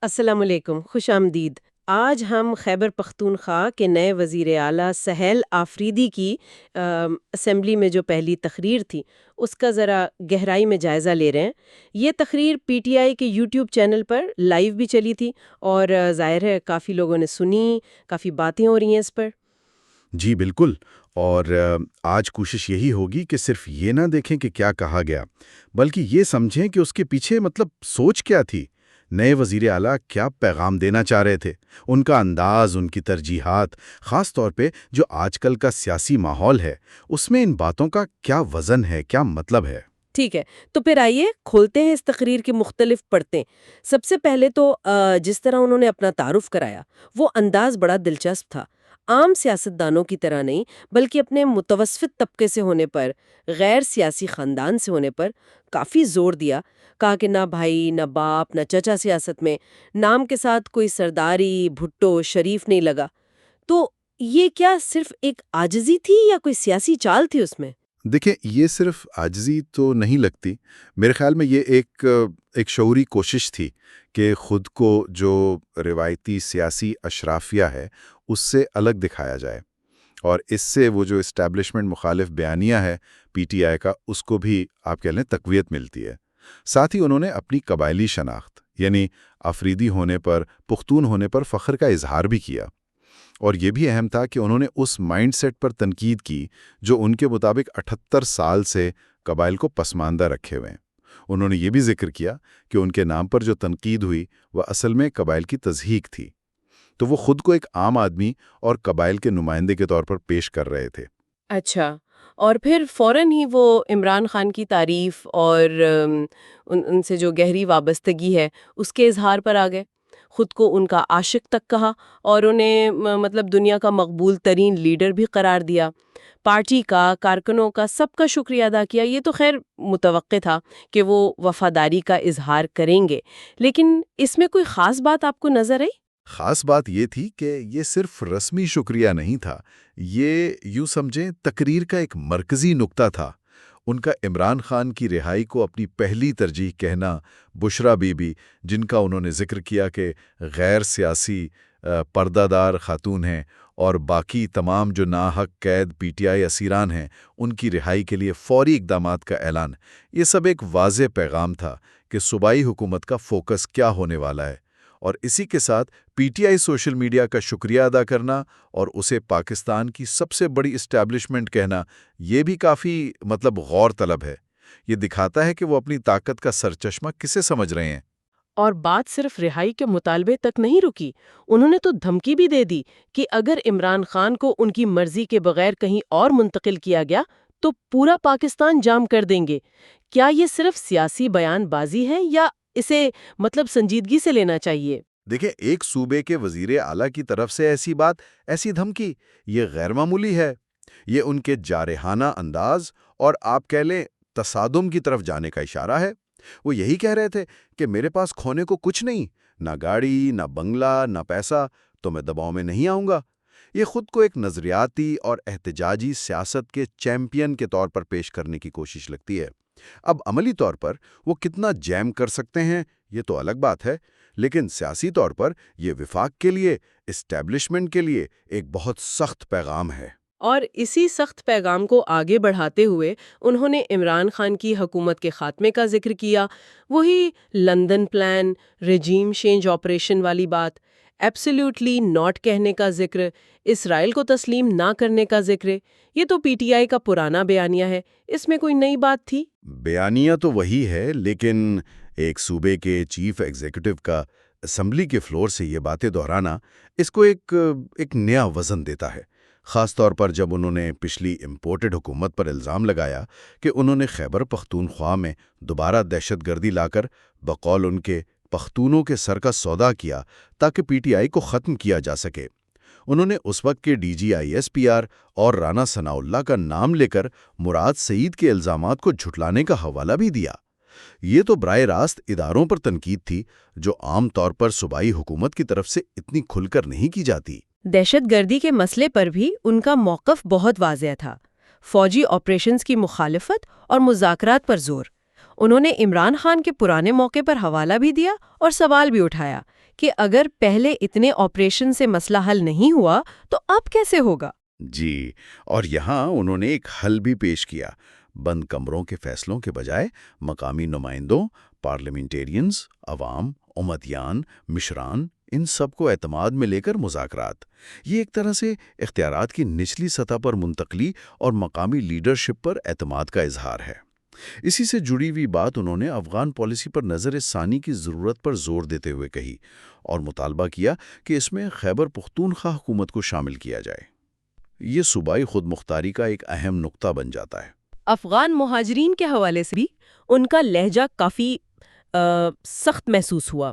السلام علیکم، خوش آمدید۔ آج ہم خیبر پختونخوا کے نئے وزیر اعلیٰ سہیل آفریدی کی اسمبلی میں جو پہلی تقریر تھی اس کا ذرا گہرائی میں جائزہ لے رہے ہیں۔ یہ تقریر پی ٹی آئی کے یوٹیوب چینل پر لائیو بھی چلی تھی اور ظاہر ہے کافی لوگوں نے سنی، کافی باتیں ہو رہی ہیں اس پر۔ جی بالکل، اور آج کوشش یہی ہوگی کہ صرف یہ نہ دیکھیں کہ کیا کہا گیا، بلکہ یہ سمجھیں کہ اس کے پیچھے سوچ کیا تھی، نئے وزیر اعلیٰ کیا پیغام دینا چاہ رہے تھے، ان کا انداز، ان کی ترجیحات، خاص طور پہ جو آج کل کا سیاسی ماحول ہے، اس میں ان باتوں کا کیا وزن ہے، کیا مطلب ہے۔ ٹھیک ہے، تو پھر آئیے کھولتے ہیں اس تقریر کے مختلف پڑھتے ہیں۔ سب سے پہلے تو جس طرح انہوں نے اپنا تعارف کرایا وہ انداز بڑا دلچسپ تھا۔ عام سیاستدانوں کی طرح نہیں، بلکہ اپنے متوسط طبقے سے ہونے پر، غیر سیاسی خاندان سے ہونے پر کافی زور دیا۔ کہا کہ نہ بھائی، نہ باپ، نہ چچا سیاست میں، نام کے ساتھ کوئی سرداری، بھٹو، شریف نہیں لگا۔ تو یہ کیا صرف ایک عاجزی تھی یا کوئی سیاسی چال تھی اس میں؟ دیکھیں، یہ صرف عاجزی تو نہیں لگتی، میرے خیال میں یہ ایک شعوری کوشش تھی کہ خود کو جو روایتی سیاسی اشرافیہ ہے اس سے الگ دکھایا جائے، اور اس سے وہ جو اسٹیبلشمنٹ مخالف بیانیہ ہے پی ٹی آئی کا، اس کو بھی آپ کہہ لیں تقویت ملتی ہے۔ ساتھ ہی انہوں نے اپنی قبائلی شناخت، یعنی آفریدی ہونے پر، پختون ہونے پر فخر کا اظہار بھی کیا، اور یہ بھی اہم تھا کہ انہوں نے اس مائنڈ سیٹ پر تنقید کی جو ان کے مطابق 78 سال سے قبائل کو پسماندہ رکھے ہوئے ہیں۔ انہوں نے یہ بھی ذکر کیا کہ ان کے نام پر جو تنقید ہوئی وہ اصل میں قبائل کی تضحیک تھی، تو وہ خود کو ایک عام آدمی اور قبائل کے نمائندے کے طور پر پیش کر رہے تھے۔ اچھا، اور پھر فوراً ہی وہ عمران خان کی تعریف اور ان سے جو گہری وابستگی ہے اس کے اظہار پر آ گئے۔ خود کو ان کا عاشق تک کہا اور انہیں مطلب دنیا کا مقبول ترین لیڈر بھی قرار دیا۔ پارٹی کا، کارکنوں کا، سب کا شکریہ ادا کیا۔ یہ تو خیر متوقع تھا کہ وہ وفاداری کا اظہار کریں گے، لیکن اس میں کوئی خاص بات آپ کو نظر آئی؟ خاص بات یہ تھی کہ یہ صرف رسمی شکریہ نہیں تھا، یہ یوں سمجھیں تقریر کا ایک مرکزی نقطہ تھا۔ ان کا عمران خان کی رہائی کو اپنی پہلی ترجیح کہنا، بشرا بی بی، جن کا انہوں نے ذکر کیا کہ غیر سیاسی پردہ دار خاتون ہیں، اور باقی تمام جو ناحق قید پی ٹی آئی اسیران ہیں، ان کی رہائی کے لیے فوری اقدامات کا اعلان، یہ سب ایک واضح پیغام تھا کہ صوبائی حکومت کا فوکس کیا ہونے والا ہے۔ اور اسی کے ساتھ P T I social media کا شکریہ ادا کرنا اور اسے پاکستان کی سب سے بڑی اسٹیبلشمنٹ کہنا، یہ بھی کافی غور طلب ہے۔ یہ دکھاتا ہے کہ وہ اپنی طاقت کا سرچشمہ کسے سمجھ رہے ہیں۔ اور بات صرف رہائی کے مطالبے تک نہیں رکی، انہوں نے تو دھمکی بھی دے دی کہ اگر عمران خان کو ان کی مرضی کے بغیر کہیں اور منتقل کیا گیا تو پورا پاکستان جام کر دیں گے۔ کیا یہ صرف سیاسی بیان بازی ہے یا اسے سنجیدگی سے لینا چاہیے؟ دیکھیں، ایک صوبے کے وزیر اعلیٰ کی طرف سے ایسی بات، ایسی دھمکی، یہ غیر معمولی ہے۔ یہ ان کے جارحانہ انداز اور آپ کہہ لیں تصادم کی طرف جانے کا اشارہ ہے۔ وہ یہی کہہ رہے تھے کہ میرے پاس کھونے کو کچھ نہیں، نہ گاڑی، نہ بنگلہ، نہ پیسہ، تو میں دباؤ میں نہیں آؤں گا۔ یہ خود کو ایک نظریاتی اور احتجاجی سیاست کے چیمپئن کے طور پر پیش کرنے کی کوشش لگتی ہے۔ اب عملی طور پر وہ کتنا جیم کر سکتے ہیں یہ تو الگ بات ہے، لیکن سیاسی طور پر یہ وفاق کے لیے، اسٹیبلشمنٹ کے لیے ایک بہت سخت پیغام ہے۔ اور اسی سخت پیغام کو آگے بڑھاتے ہوئے انہوں نے عمران خان کی حکومت کے خاتمے کا ذکر کیا۔ وہی London plan, regime change operation والی بات، ایبسلیوٹلی ناٹ کہنے کا ذکر، اسرائیل کو تسلیم نہ کرنے کا ذکر۔ یہ تو پی ٹی آئی کا پرانا بیانیہ ہے، اس میں کوئی نئی بات تھی؟ بیانیہ تو وہی ہے، لیکن ایک صوبے کے چیف ایگزیکٹو کا اسمبلی کے فلور سے یہ باتیں دہرانا اس کو ایک نیا وزن دیتا ہے، خاص طور پر جب انہوں نے پچھلی امپورٹڈ حکومت پر الزام لگایا کہ انہوں نے خیبر پختونخوا میں دوبارہ دہشت گردی لا کر بقول ان کے پختونوں کے سر کا سودا کیا تاکہ پی ٹی آئی کو ختم کیا جا سکے۔ انہوں نے اس وقت کے D G I S P R اور رانا ثناء اللہ کا نام لے کر مراد سعید کے الزامات کو جھٹلانے کا حوالہ بھی دیا۔ یہ تو براہ راست اداروں پر تنقید تھی جو عام طور پر صوبائی حکومت کی طرف سے اتنی کھل کر نہیں کی جاتی۔ دہشت گردی کے مسئلے پر بھی ان کا موقف بہت واضح تھا، فوجی آپریشنز کی مخالفت اور مذاکرات پر زور۔ انہوں نے عمران خان کے پرانے موقع پر حوالہ بھی دیا اور سوال بھی اٹھایا کہ اگر پہلے اتنے آپریشن سے مسئلہ حل نہیں ہوا تو اب کیسے ہوگا؟ جی، اور یہاں انہوں نے ایک حل بھی پیش کیا۔ بند کمروں کے فیصلوں کے بجائے مقامی نمائندوں، پارلیمنٹیرینز، عوام، امتیان، مشران، ان سب کو اعتماد میں لے کر مذاکرات۔ یہ ایک طرح سے اختیارات کی نچلی سطح پر منتقلی اور مقامی لیڈرشپ پر اعتماد کا اظہار ہے۔ اسی سے جڑی ہوئی بات انہوں نے افغان پالیسی پر نظر ثانی کی ضرورت پر زور دیتے ہوئے کہی اور مطالبہ کیا کہ اس میں خیبر پختونخوا حکومت کو شامل کیا جائے۔ یہ صوبائی خود مختاری کا ایک اہم نقطہ بن جاتا ہے۔ افغان مہاجرین کے حوالے سے بھی ان کا لہجہ کافی سخت محسوس ہوا۔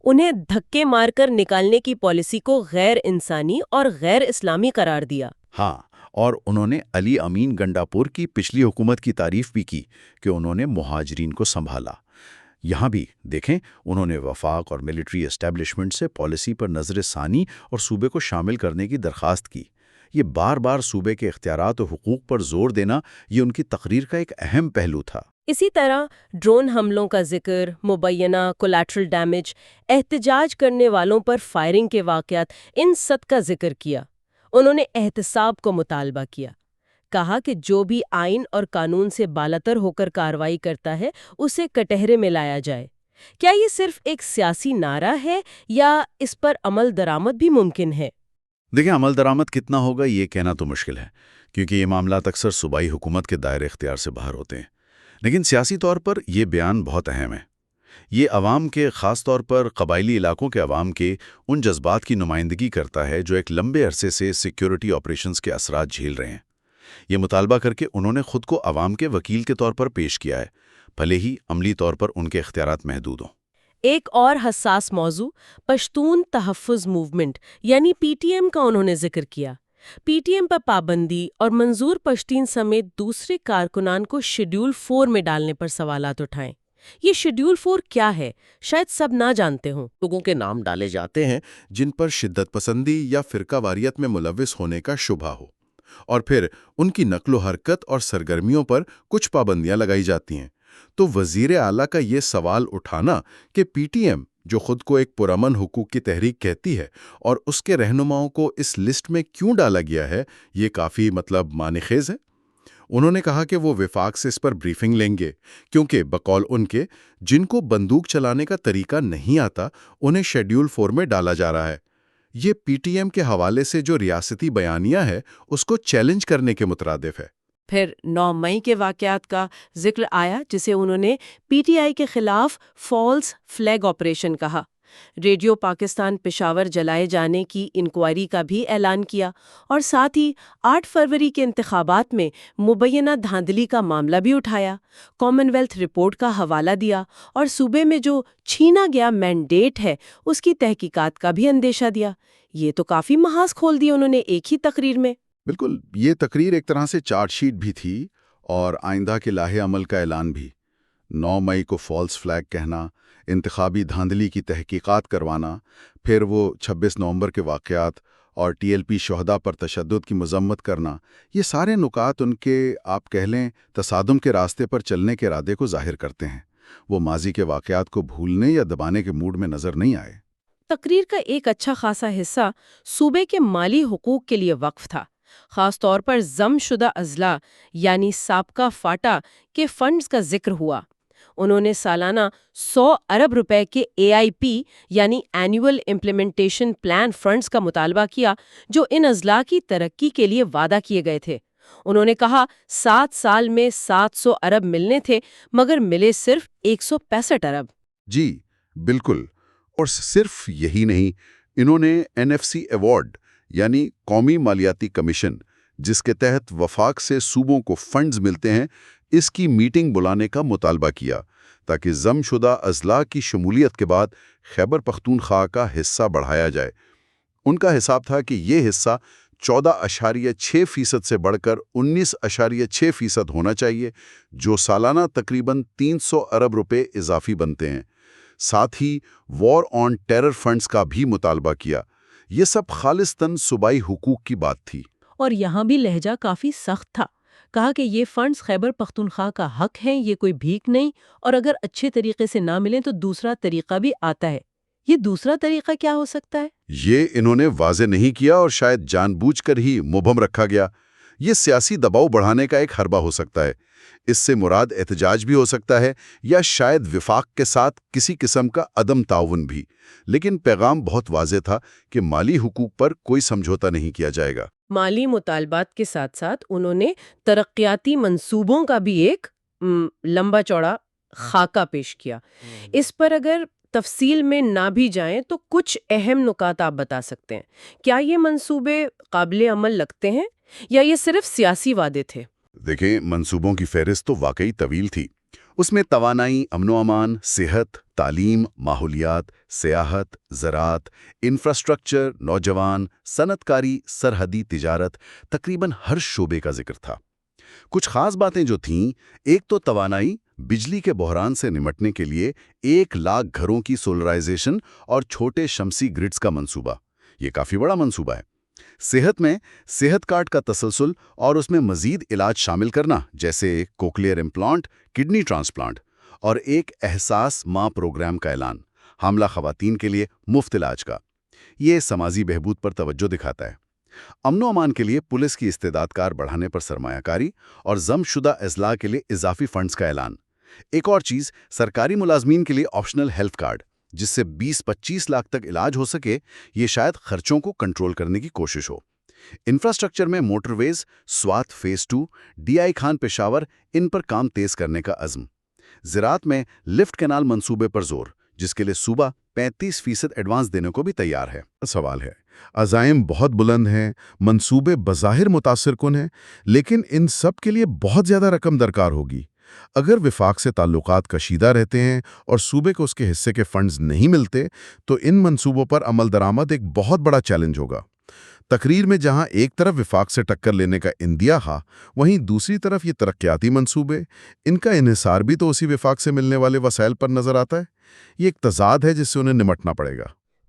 انہیں دھکے مار کر نکالنے کی پالیسی کو غیر انسانی اور غیر اسلامی قرار دیا۔ ہاں، اور انہوں نے علی امین گنڈاپور کی پچھلی حکومت کی تعریف بھی کی کہ انہوں نے مہاجرین کو سنبھالا۔ یہاں بھی دیکھیں، انہوں نے وفاق اور ملٹری اسٹیبلشمنٹ سے پالیسی پر نظر ثانی اور صوبے کو شامل کرنے کی درخواست کی۔ یہ بار بار صوبے کے اختیارات و حقوق پر زور دینا، یہ ان کی تقریر کا ایک اہم پہلو تھا۔ اسی طرح ڈرون حملوں کا ذکر، مبینہ کولیٹرل ڈیمیج، احتجاج کرنے والوں پر فائرنگ کے واقعات، ان سب کا ذکر کیا۔ انہوں نے احتساب کو مطالبہ کیا، کہا کہ جو بھی آئین اور قانون سے بالاتر ہو کر کارروائی کرتا ہے اسے کٹہرے میں لایا جائے۔ کیا یہ صرف ایک سیاسی نعرہ ہے یا اس پر عمل درآمد بھی ممکن ہے؟ دیکھیں، عمل درآمد کتنا ہوگا یہ کہنا تو مشکل ہے، کیونکہ یہ معاملات اکثر صوبائی حکومت کے دائرے اختیار سے باہر ہوتے ہیں، لیکن سیاسی طور پر یہ بیان بہت اہم ہے۔ یہ عوام کے، خاص طور پر قبائلی علاقوں کے عوام کے ان جذبات کی نمائندگی کرتا ہے جو ایک لمبے عرصے سے سیکیورٹی آپریشنز کے اثرات جھیل رہے ہیں۔ یہ مطالبہ کر کے انہوں نے خود کو عوام کے وکیل کے طور پر پیش کیا ہے، بھلے ہی عملی طور پر ان کے اختیارات محدود ہوں۔ ایک اور حساس موضوع پشتون تحفظ موومنٹ یعنی پی ٹی ایم کا انہوں نے ذکر کیا۔ پی ٹی ایم پر پابندی اور منظور پشتین سمیت دوسرے کارکنان کو شیڈول 4 میں ڈالنے پر سوالات اٹھائیں۔ یہ شیڈول 4 کیا ہے؟ شاید سب نہ جانتے ہوں۔ لوگوں کے نام ڈالے جاتے ہیں جن پر شدت پسندی یا فرقہ واریت میں ملوث ہونے کا شبہ ہو، اور پھر ان کی نقل و حرکت اور سرگرمیوں پر کچھ پابندیاں لگائی جاتی ہیں۔ تو وزیر اعلیٰ کا یہ سوال اٹھانا کہ پی ٹی ایم، جو خود کو ایک پرامن حقوق کی تحریک کہتی ہے، اور اس کے رہنماؤں کو اس لسٹ میں کیوں ڈالا گیا ہے، یہ کافی معنی خیز ہے۔ انہوں نے کہا کہ وہ وفاق سے اس پر بریفنگ لیں گے، کیونکہ بقول ان کے جن کو بندوق چلانے کا طریقہ نہیں آتا انہیں شیڈول 4 میں ڈالا جا رہا ہے۔ یہ پی ٹی ایم کے حوالے سے جو ریاستی بیانیہ ہے اس کو چیلنج کرنے کے مترادف ہے۔ پھر 9 مئی کے واقعات کا ذکر آیا جسے انہوں نے پی ٹی آئی کے خلاف فالس فلیگ آپریشن کہا۔ ریڈیو پاکستان پشاور جلائے جانے کی انکوائری کا بھی اعلان کیا، اور ساتھ ہی 8 فروری کے انتخابات میں مبینہ دھاندلی کا معاملہ بھی اٹھایا، کامن ویلتھ رپورٹ کا حوالہ دیا اور صوبے میں جو چھینا گیا مینڈیٹ ہے اس کی تحقیقات کا بھی اندیشہ دیا۔ یہ تو کافی محاذ کھول دیے انہوں نے ایک ہی تقریر میں۔ بالکل، یہ تقریر ایک طرح سے چارج شیٹ بھی تھی اور آئندہ کے لاہے عمل کا اعلان بھی۔ 9 مئی کو فالس فلیگ کہنا، انتخابی دھاندلی کی تحقیقات کروانا، پھر وہ 26 نومبر کے واقعات اور ٹی ایل پی شہداء پر تشدد کی مذمت کرنا، یہ سارے نکات ان کے، آپ کہہ لیں، تصادم کے راستے پر چلنے کے ارادے کو ظاہر کرتے ہیں۔ وہ ماضی کے واقعات کو بھولنے یا دبانے کے موڈ میں نظر نہیں آئے۔ تقریر کا ایک اچھا خاصا حصہ صوبے کے مالی حقوق کے لیے وقف تھا، خاص طور پر ضم شدہ اضلاع یعنی سابقہ فاٹا کے فنڈز کا ذکر ہوا۔ انہوں نے سالانہ 100 ارب روپے کے اے آئی پی یعنی اینوئل امپلیمنٹیشن پلان فنڈز کا مطالبہ کیا جو ان اضلاع کی ترقی کے لیے وعدہ کیے گئے تھے۔ انہوں نے کہا 7 سال میں 700 ارب ملنے تھے مگر ملے صرف 165 ارب۔ جی بالکل، اور صرف یہی نہیں، انہوں نے این ایف سی ایوارڈ یعنی قومی مالیاتی کمیشن، جس کے تحت وفاق سے صوبوں کو فنڈز ملتے ہیں، اس کی میٹنگ بلانے کا مطالبہ کیا تاکہ ضم شدہ اضلاع کی شمولیت کے بعد خیبر پختونخوا کا حصہ بڑھایا جائے۔ ان کا حساب تھا کہ یہ حصہ 14.6% سے بڑھ کر 19.6% ہونا چاہیے، جو سالانہ تقریباً 300 ارب روپے اضافی بنتے ہیں۔ ساتھ ہی وار آن ٹیرر فنڈز کا بھی مطالبہ کیا۔ یہ سب خالصتاً صوبائی حقوق کی بات تھی۔ اور یہاں بھی لہجہ کافی سخت تھا، کہا کہ یہ فنڈز خیبر پختونخوا کا حق ہیں، یہ کوئی بھیک نہیں، اور اگر اچھے طریقے سے نہ ملیں تو دوسرا طریقہ بھی آتا ہے۔ یہ دوسرا طریقہ کیا ہو سکتا ہے؟ یہ انہوں نے واضح نہیں کیا اور شاید جان بوجھ کر ہی مبہم رکھا گیا۔ یہ سیاسی دباؤ بڑھانے کا ایک حربہ ہو سکتا ہے۔ اس سے مراد احتجاج بھی ہو سکتا ہے یا شاید وفاق کے ساتھ کسی قسم کا عدم تعاون بھی، لیکن پیغام بہت واضح تھا کہ مالی حقوق پر کوئی سمجھوتا نہیں کیا جائے گا۔ مالی مطالبات کے ساتھ ساتھ انہوں نے ترقیاتی منصوبوں کا بھی ایک لمبا چوڑا خاکہ پیش کیا۔ اس پر اگر تفصیل میں نہ بھی جائیں تو کچھ اہم نکات آپ بتا سکتے ہیں۔ کیا یہ منصوبے قابل عمل لگتے ہیں یا یہ صرف سیاسی وعدے تھے؟ دیکھیں، منصوبوں کی فہرست تو واقعی طویل تھی۔ اس میں توانائی، امن و امان، صحت، تعلیم، ماحولیات، سیاحت، زراعت، انفراسٹرکچر، نوجوان، صنعت کاری، سرحدی تجارت، تقریباً ہر شعبے کا ذکر تھا۔ کچھ خاص باتیں جو تھیں، ایک تو توانائی، بجلی کے بحران سے نمٹنے کے لیے 1,00,000 گھروں کی سولرائزیشن اور چھوٹے شمسی گرڈز کا منصوبہ۔ یہ کافی بڑا منصوبہ ہے۔ صحت میں صحت کارڈ کا تسلسل اور اس میں مزید علاج شامل کرنا، جیسے کوکلیئر امپلانٹ، کڈنی ٹرانسپلانٹ، اور ایک احساس ماں پروگرام کا اعلان، حاملہ خواتین کے لیے مفت علاج کا۔ یہ سماجی بہبود پر توجہ دکھاتا ہے۔ امن و امان کے لیے پولیس کی استعداد کار بڑھانے پر سرمایہ کاری اور ضم شدہ اضلاع کے لیے اضافی فنڈز کا اعلان۔ ایک اور چیز، سرکاری ملازمین کے لیے آپشنل ہیلتھ کارڈ، جس سے 20-25 لاکھ تک علاج ہو سکے۔ یہ شاید خرچوں کو کنٹرول کرنے کی کوشش ہو۔ انفراسٹرکچر میں motor ways, Swat phase 2، D I Khan Peshawar, ان پر کام تیز کرنے کا عزم۔ زراعت میں لفٹ کینال منصوبے پر زور، جس کے لیے صوبہ 35% ایڈوانس دینے کو بھی تیار ہے۔ سوال ہے، عزائم بہت بلند ہیں، منصوبے بظاہر متاثر کن ہیں، لیکن ان سب کے لیے بہت زیادہ رقم درکار ہوگی۔ اگر وفاق سے تعلقات کشیدہ رہتے ہیں اور صوبے کو اس کے حصے کے فنڈز نہیں ملتے، تو ان منصوبوں پر عمل درآمد ایک بہت بڑا چیلنج ہوگا۔ تقریر میں جہاں ایک طرف وفاق سے ٹکر لینے کا اندیا تھا، وہیں دوسری طرف یہ ترقیاتی منصوبے، ان کا انحصار بھی تو اسی وفاق سے ملنے والے وسائل پر نظر آتا ہے۔ یہ ایک تضاد ہے جس سے انہیں نمٹنا پڑے گا۔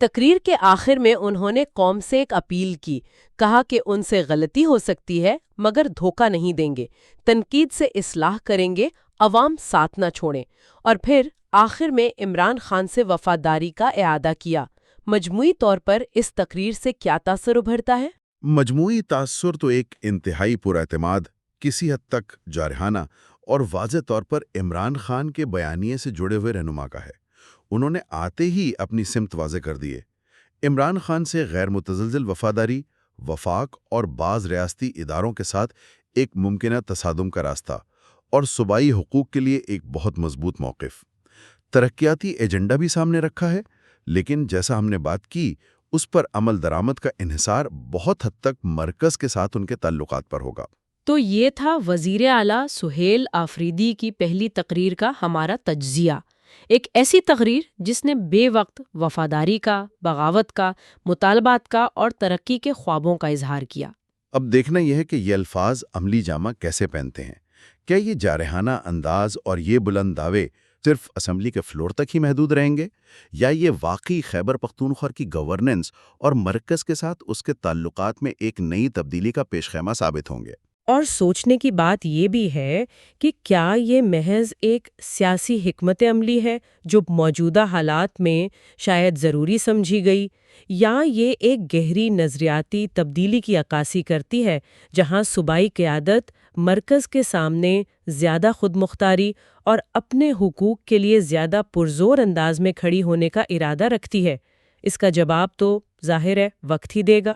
تقریر کے آخر میں انہوں نے قوم سے ایک اپیل کی، کہا کہ ان سے غلطی ہو سکتی ہے مگر دھوکہ نہیں دیں گے، تنقید سے اصلاح کریں گے، عوام ساتھ نہ چھوڑیں، اور پھر آخر میں عمران خان سے وفاداری کا اعادہ کیا۔ مجموعی طور پر اس تقریر سے کیا تاثر ابھرتا ہے؟ مجموعی تاثر تو ایک انتہائی پراعتماد، کسی حد تک جارحانہ اور واضح طور پر عمران خان کے بیانیے سے جڑے ہوئے رہنما کا ہے۔ انہوں نے آتے ہی اپنی سمت واضح کر دیے۔ عمران خان سے غیر متزلزل وفاداری، وفاق اور بعض ریاستی اداروں کے ساتھ ایک ممکنہ تصادم کا راستہ، اور صوبائی حقوق کے لیے ایک بہت مضبوط موقف۔ ترقیاتی ایجنڈا بھی سامنے رکھا ہے، لیکن جیسا ہم نے بات کی، اس پر عمل درآمد کا انحصار بہت حد تک مرکز کے ساتھ ان کے تعلقات پر ہوگا۔ تو یہ تھا وزیر اعلیٰ سہیل آفریدی کی پہلی تقریر کا ہمارا تجزیہ۔ ایک ایسی تقریر جس نے بے وقت وفاداری کا، بغاوت کا، مطالبات کا اور ترقی کے خوابوں کا اظہار کیا۔ اب دیکھنا یہ ہے کہ یہ الفاظ عملی جامہ کیسے پہنتے ہیں۔ کیا یہ جارحانہ انداز اور یہ بلند دعوے صرف اسمبلی کے فلور تک ہی محدود رہیں گے، یا یہ واقعی خیبر پختونخوا کی گورننس اور مرکز کے ساتھ اس کے تعلقات میں ایک نئی تبدیلی کا پیش خیمہ ثابت ہوں گے؟ اور سوچنے کی بات یہ بھی ہے کہ کیا یہ محض ایک سیاسی حکمت عملی ہے جو موجودہ حالات میں شاید ضروری سمجھی گئی، یا یہ ایک گہری نظریاتی تبدیلی کی عکاسی کرتی ہے جہاں صوبائی قیادت مرکز کے سامنے زیادہ خود مختاری اور اپنے حقوق کے لیے زیادہ پرزور انداز میں کھڑی ہونے کا ارادہ رکھتی ہے؟ اس کا جواب تو ظاہر ہے وقت ہی دے گا۔